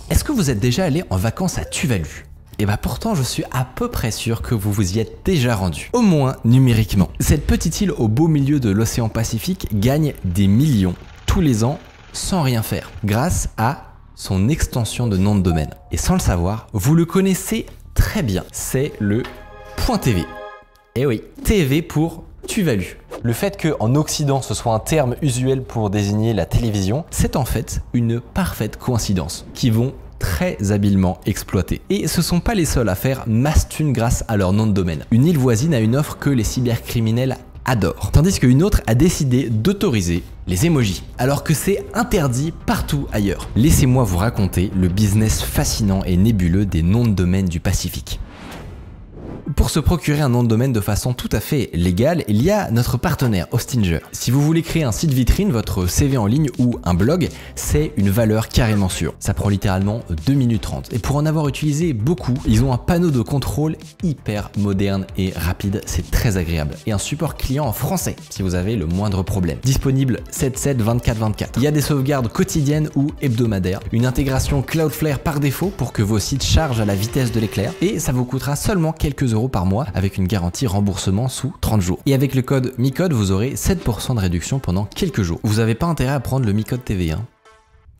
Est-ce que vous êtes déjà allé en vacances à Tuvalu? Et bah pourtant je suis à peu près sûr que vous vous y êtes déjà rendu, au moins numériquement. Cette petite île au beau milieu de l'océan Pacifique gagne des millions tous les ans sans rien faire, grâce à son extension de nom de domaine. Et sans le savoir, vous le connaissez très bien, c'est le .tv. Et oui, TV pour Tuvalu. Le fait qu'en Occident ce soit un terme usuel pour désigner la télévision, c'est en fait une parfaite coïncidence qui vont très habilement exploiter. Et ce sont pas les seuls à faire masse thune grâce à leur nom de domaine. Une île voisine a une offre que les cybercriminels adorent, tandis qu'une autre a décidé d'autoriser les emojis, alors que c'est interdit partout ailleurs. Laissez-moi vous raconter le business fascinant et nébuleux des noms de domaine du Pacifique. Pour se procurer un nom de domaine de façon tout à fait légale, il y a notre partenaire Hostinger. Si vous voulez créer un site vitrine, votre CV en ligne ou un blog, c'est une valeur carrément sûre. Ça prend littéralement 2 minutes 30. Et pour en avoir utilisé beaucoup, ils ont un panneau de contrôle hyper moderne et rapide, c'est très agréable. Et un support client en français si vous avez le moindre problème. Disponible 7/7 24/24. Il y a des sauvegardes quotidiennes ou hebdomadaires, une intégration Cloudflare par défaut pour que vos sites chargent à la vitesse de l'éclair, et ça vous coûtera seulement quelques euros par mois avec une garantie remboursement sous 30 jours. Et avec le code MICODE, vous aurez 7% de réduction pendant quelques jours. Vous n'avez pas intérêt à prendre le MICODE TV, hein.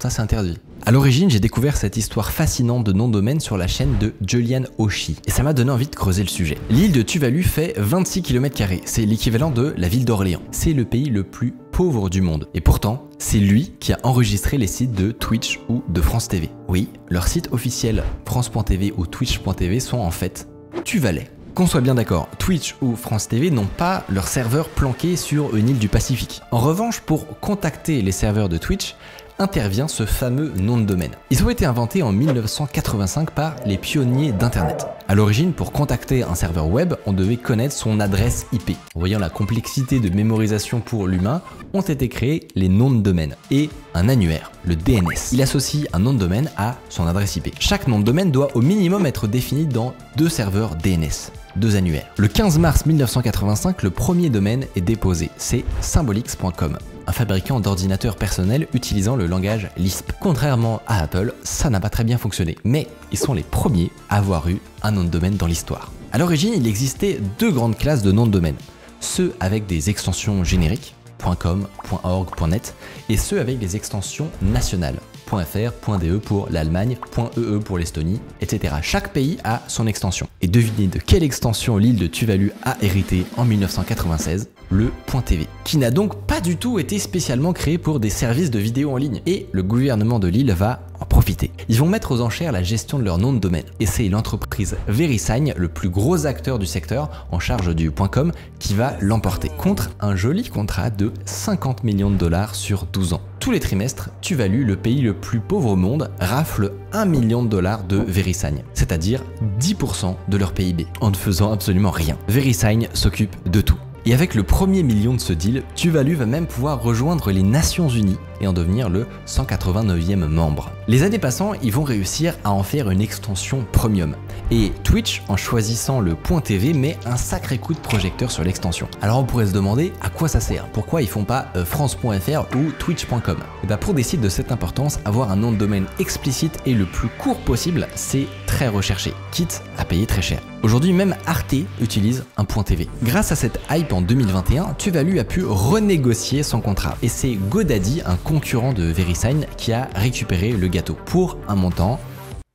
Ça c'est interdit. À l'origine, j'ai découvert cette histoire fascinante de nom de domaine sur la chaîne de Julian Oshie, et ça m'a donné envie de creuser le sujet. L'île de Tuvalu fait 26 km², c'est l'équivalent de la ville d'Orléans. C'est le pays le plus pauvre du monde, et pourtant, c'est lui qui a enregistré les sites de Twitch ou de France TV. Oui, leurs sites officiels France.tv ou Twitch.tv sont en fait tuvalais. Qu'on soit bien d'accord, Twitch ou France TV n'ont pas leur serveur planqué sur une île du Pacifique. En revanche, pour contacter les serveurs de Twitch, intervient ce fameux nom de domaine. Ils ont été inventés en 1985 par les pionniers d'Internet. À l'origine, pour contacter un serveur web, on devait connaître son adresse IP. En voyant la complexité de mémorisation pour l'humain, ont été créés les noms de domaine et un annuaire, le DNS. Il associe un nom de domaine à son adresse IP. Chaque nom de domaine doit au minimum être défini dans 2 serveurs DNS. 2 annuaires. Le 15 mars 1985, le premier domaine est déposé, c'est Symbolix.com, un fabricant d'ordinateurs personnels utilisant le langage Lisp. Contrairement à Apple, ça n'a pas très bien fonctionné, mais ils sont les premiers à avoir eu un nom de domaine dans l'histoire. À l'origine, il existait 2 grandes classes de noms de domaine, ceux avec des extensions génériques, .com, .org, .net, et ceux avec des extensions nationales, .fr, .de pour l'Allemagne, .ee pour l'Estonie, etc. Chaque pays a son extension. Et devinez de quelle extension l'île de Tuvalu a hérité en 1996 ? Le .tv, qui n'a donc pas du tout été spécialement créé pour des services de vidéo en ligne. Et le gouvernement de l'île va en profiter. Ils vont mettre aux enchères la gestion de leur nom de domaine. Et c'est l'entreprise VeriSign, le plus gros acteur du secteur en charge du .com, qui va l'emporter contre un joli contrat de 50 millions de dollars sur 12 ans. Tous les trimestres, Tuvalu, le pays le plus pauvre au monde, rafle 1 million de dollars de VeriSign, c'est-à-dire 10% de leur PIB, en ne faisant absolument rien. VeriSign s'occupe de tout. Et avec le premier million de ce deal, Tuvalu va même pouvoir rejoindre les Nations Unies et en devenir le 189e membre. Les années passant, ils vont réussir à en faire une extension premium. Et Twitch, en choisissant le .tv, met un sacré coup de projecteur sur l'extension. Alors on pourrait se demander à quoi ça sert, pourquoi ils font pas France.fr ou Twitch.com. Et bah pour des sites de cette importance, avoir un nom de domaine explicite et le plus court possible, c'est très recherché, quitte à payer très cher. Aujourd'hui, même Arte utilise un .tv. Grâce à cette hype en 2021, Tuvalu a pu renégocier son contrat. Et c'est GoDaddy, un concurrent de VeriSign, qui a récupéré le gâteau pour un montant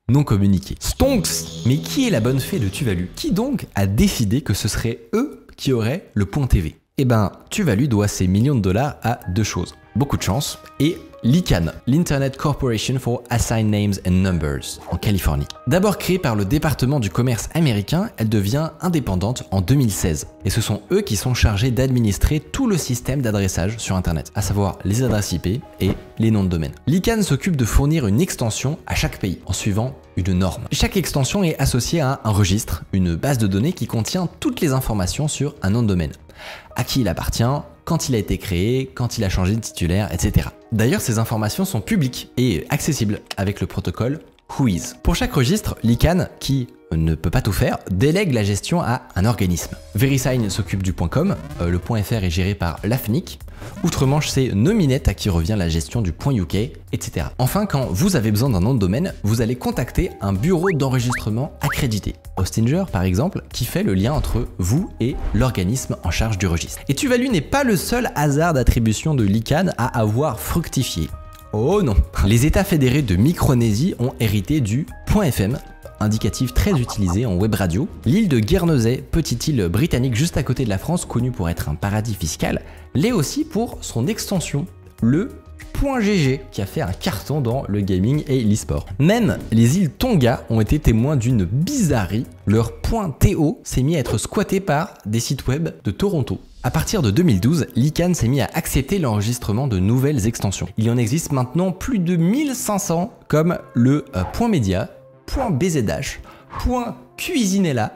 non communiqué. Stonks! Mais qui est la bonne fée de Tuvalu? Qui donc a décidé que ce serait eux qui auraient le .tv? Eh ben, Tuvalu doit ses millions de dollars à 2 choses. Beaucoup de chance et l'ICANN, l'Internet Corporation for Assigned Names and Numbers, en Californie. D'abord créée par le département du commerce américain, elle devient indépendante en 2016. Et ce sont eux qui sont chargés d'administrer tout le système d'adressage sur Internet, à savoir les adresses IP et les noms de domaine. L'ICANN s'occupe de fournir une extension à chaque pays, en suivant une norme. Chaque extension est associée à un registre, une base de données qui contient toutes les informations sur un nom de domaine. À qui il appartient, quand il a été créé, quand il a changé de titulaire, etc. D'ailleurs, ces informations sont publiques et accessibles avec le protocole Whois. Pour chaque registre, l'ICANN, qui ne peut pas tout faire, délègue la gestion à un organisme. VeriSign s'occupe du .com, le .fr est géré par l'AFNIC, Outre-Manche, c'est Nominet à qui revient la gestion du .uk, etc. Enfin, quand vous avez besoin d'un nom de domaine, vous allez contacter un bureau d'enregistrement accrédité. Hostinger, par exemple, qui fait le lien entre vous et l'organisme en charge du registre. Et Tuvalu n'est pas le seul hasard d'attribution de l'ICANN à avoir fructifié. Oh non! Les États fédérés de Micronésie ont hérité du .fm, indicatif très utilisé en web radio. L'île de Guernesey, petite île britannique juste à côté de la France, connue pour être un paradis fiscal, l'est aussi pour son extension, le .gg, qui a fait un carton dans le gaming et l'e-sport. Même les îles Tonga ont été témoins d'une bizarrerie. Leur .to s'est mis à être squatté par des sites web de Toronto. À partir de 2012, l'ICANN s'est mis à accepter l'enregistrement de nouvelles extensions. Il y en existe maintenant plus de 1500, comme le .media, .bzh, .cuisinella.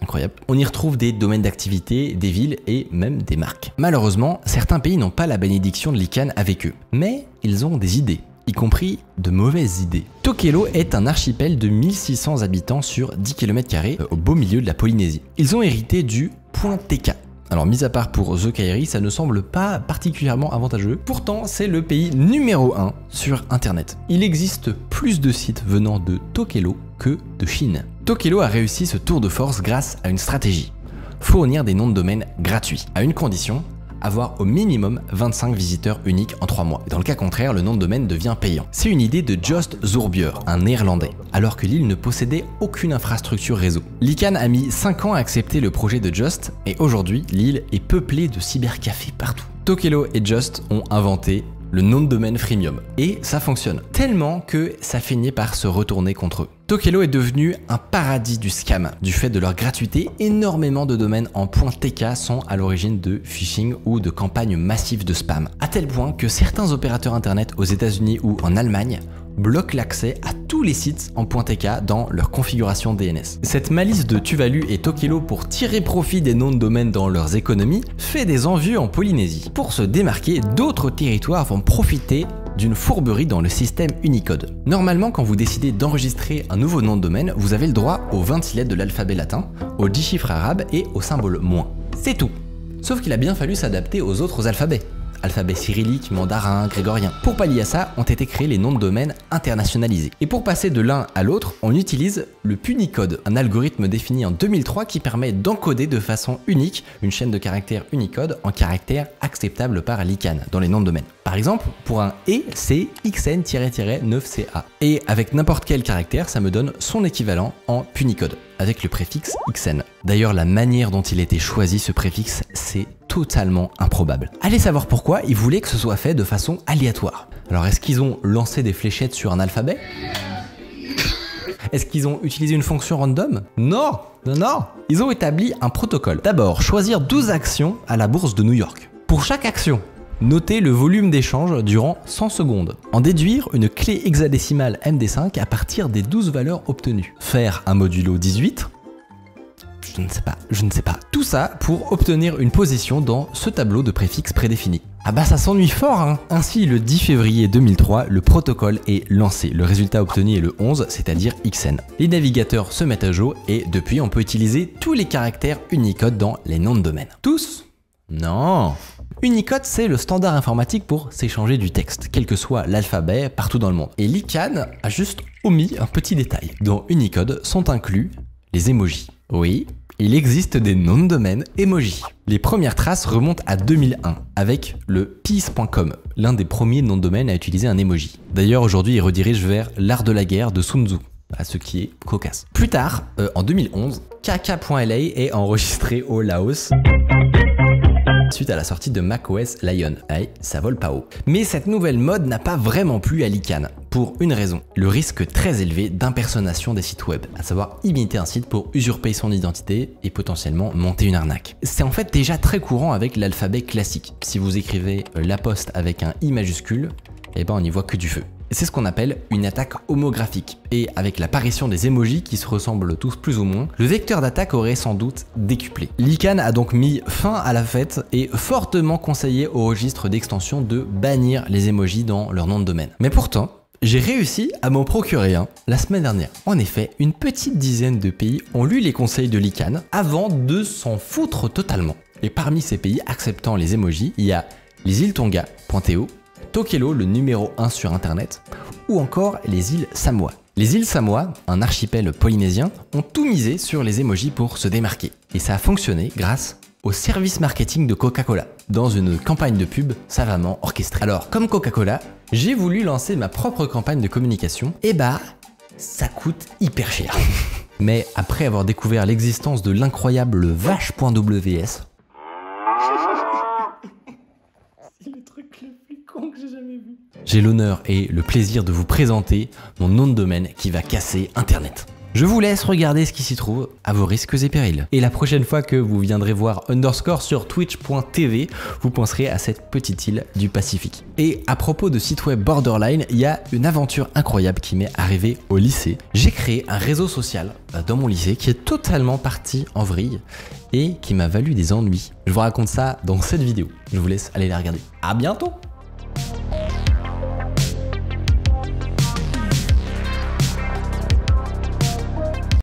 Incroyable. On y retrouve des domaines d'activité, des villes et même des marques. Malheureusement, certains pays n'ont pas la bénédiction de l'ICANN avec eux, mais ils ont des idées, y compris de mauvaises idées. Tokelau est un archipel de 1600 habitants sur 10 km² au beau milieu de la Polynésie. Ils ont hérité du .tk. Alors, mis à part pour The Kairi, ça ne semble pas particulièrement avantageux. Pourtant, c'est le pays numéro 1 sur Internet. Il existe plus de sites venant de Tokelau que de Chine. Tokelau a réussi ce tour de force grâce à une stratégie. Fournir des noms de domaine gratuits, à une condition, avoir au minimum 25 visiteurs uniques en 3 mois. Dans le cas contraire, le nom de domaine devient payant. C'est une idée de Joost Zoerbier, un néerlandais, alors que l'île ne possédait aucune infrastructure réseau. L'ICANN a mis 5 ans à accepter le projet de Joost, et aujourd'hui, l'île est peuplée de cybercafés partout. Tokelau et Joost ont inventé le nom de domaine freemium. Et ça fonctionne tellement que ça finit par se retourner contre eux. Tokelau est devenu un paradis du scam. Du fait de leur gratuité, énormément de domaines en .tk sont à l'origine de phishing ou de campagnes massives de spam. À tel point que certains opérateurs internet aux États-Unis ou en Allemagne bloquent l'accès à tous les sites en .tk dans leur configuration DNS. Cette malice de Tuvalu et Tokelau pour tirer profit des noms de domaine dans leurs économies fait des envieux en Polynésie. Pour se démarquer, d'autres territoires vont profiter d'une fourberie dans le système Unicode. Normalement, quand vous décidez d'enregistrer un nouveau nom de domaine, vous avez le droit aux 26 lettres de l'alphabet latin, aux 10 chiffres arabes et au symbole moins. C'est tout. Sauf qu'il a bien fallu s'adapter aux autres alphabets. Alphabet cyrillique, mandarin, grégorien. Pour pallier à ça, ont été créés les noms de domaine internationalisés. Et pour passer de l'un à l'autre, on utilise le Punicode, un algorithme défini en 2003 qui permet d'encoder de façon unique une chaîne de caractères Unicode en caractères acceptables par l'ICANN dans les noms de domaine. Par exemple, pour un E, c'est XN-9CA. Et avec n'importe quel caractère, ça me donne son équivalent en Punicode, avec le préfixe XN. D'ailleurs, la manière dont il a été choisi ce préfixe, c'est totalement improbable. Allez savoir pourquoi ils voulaient que ce soit fait de façon aléatoire. Alors, est-ce qu'ils ont lancé des fléchettes sur un alphabet? Est-ce qu'ils ont utilisé une fonction random? Non, non, non. Ils ont établi un protocole. D'abord, choisir 12 actions à la bourse de New York. Pour chaque action, notez le volume d'échange durant 100 secondes. En déduire une clé hexadécimale MD5 à partir des 12 valeurs obtenues. Faire un modulo 18. Je ne sais pas. Tout ça pour obtenir une position dans ce tableau de préfixes prédéfinis. Ah bah ça s'ennuie fort hein. Ainsi, le 10 février 2003, le protocole est lancé. Le résultat obtenu est le 11, c'est-à-dire XN. Les navigateurs se mettent à jour et depuis, on peut utiliser tous les caractères Unicode dans les noms de domaine. Tous? Non. Unicode, c'est le standard informatique pour s'échanger du texte, quel que soit l'alphabet, partout dans le monde. Et l'ICANN a juste omis un petit détail. Dans Unicode sont inclus les emojis. Oui, il existe des noms de domaine emojis. Les premières traces remontent à 2001 avec le peace.com, l'un des premiers noms de domaine à utiliser un emoji. D'ailleurs, aujourd'hui, il redirige vers l'art de la guerre de Sun Tzu, à ce qui est cocasse. Plus tard, en 2011, kk.la est enregistré au Laos suite à la sortie de macOS Lion. Aïe, ça vole pas haut. Mais cette nouvelle mode n'a pas vraiment plu à l'ICANN, pour une raison, le risque très élevé d'impersonnation des sites web, à savoir imiter un site pour usurper son identité et potentiellement monter une arnaque. C'est en fait déjà très courant avec l'alphabet classique. Si vous écrivez La Poste avec un I majuscule, eh ben on n'y voit que du feu. C'est ce qu'on appelle une attaque homographique. Et avec l'apparition des emojis qui se ressemblent tous plus ou moins, le vecteur d'attaque aurait sans doute décuplé. L'ICANN a donc mis fin à la fête et fortement conseillé au registre d'extension de bannir les emojis dans leur nom de domaine. Mais pourtant, j'ai réussi à m'en procurer un la semaine dernière. En effet, une petite dizaine de pays ont lu les conseils de l'ICANN avant de s'en foutre totalement. Et parmi ces pays acceptant les emojis, il y a les îles Tonga, Pointéo, Tokelau, le numéro 1 sur internet, ou encore les îles Samoa. Les îles Samoa, un archipel polynésien, ont tout misé sur les emojis pour se démarquer. Et ça a fonctionné grâce au service marketing de Coca-Cola, dans une campagne de pub savamment orchestrée. Alors, comme Coca-Cola, j'ai voulu lancer ma propre campagne de communication, et bah, ça coûte hyper cher. Mais après avoir découvert l'existence de l'incroyable vache.ws, c'est le truc le plus con que j'ai jamais vu. J'ai l'honneur et le plaisir de vous présenter mon nom de domaine qui va casser Internet. Je vous laisse regarder ce qui s'y trouve à vos risques et périls. Et la prochaine fois que vous viendrez voir Underscore sur twitch.tv, vous penserez à cette petite île du Pacifique. Et à propos de site web Borderline, il y a une aventure incroyable qui m'est arrivée au lycée. J'ai créé un réseau social dans mon lycée qui est totalement parti en vrille et qui m'a valu des ennuis. Je vous raconte ça dans cette vidéo. Je vous laisse aller la regarder. À bientôt!